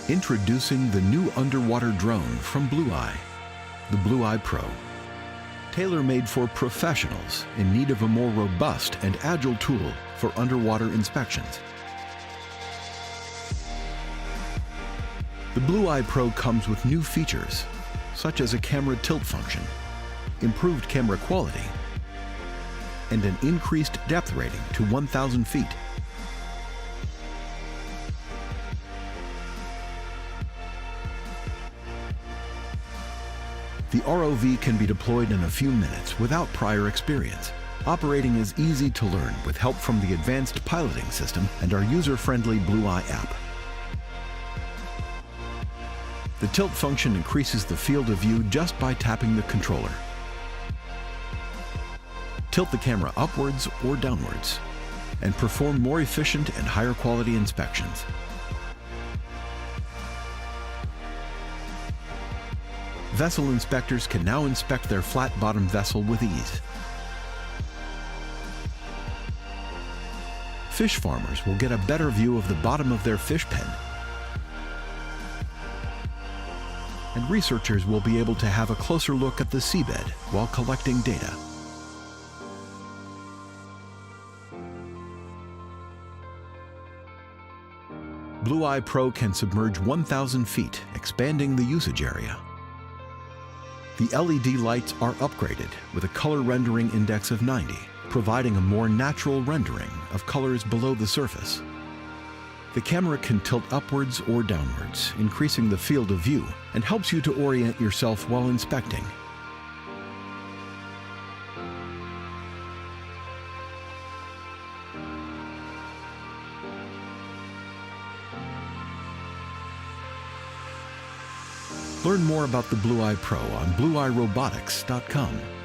Introducing the new underwater drone from Blueye, the Blueye Pro. Tailor-made for professionals in need of a more robust and agile tool for underwater inspections. The Blueye Pro comes with new features, such as a camera tilt function, improved camera quality, and an increased depth rating to 1,000 feet. The ROV can be deployed in a few minutes without prior experience. Operating is easy to learn with help from the advanced piloting system and our user-friendly Blueye app. The tilt function increases the field of view just by tapping the controller. Tilt the camera upwards or downwards and perform more efficient and higher quality inspections. Vessel inspectors can now inspect their flat-bottom vessel with ease. Fish farmers will get a better view of the bottom of their fish pen. And researchers will be able to have a closer look at the seabed while collecting data. Blueye Pro can submerge 1,000 feet, expanding the usage area. The LED lights are upgraded with a color rendering index of 90, providing a more natural rendering of colors below the surface. The camera can tilt upwards or downwards, increasing the field of view, and helps you to orient yourself while inspecting. Learn more about the Blueye Pro on BlueyeRobotics.com.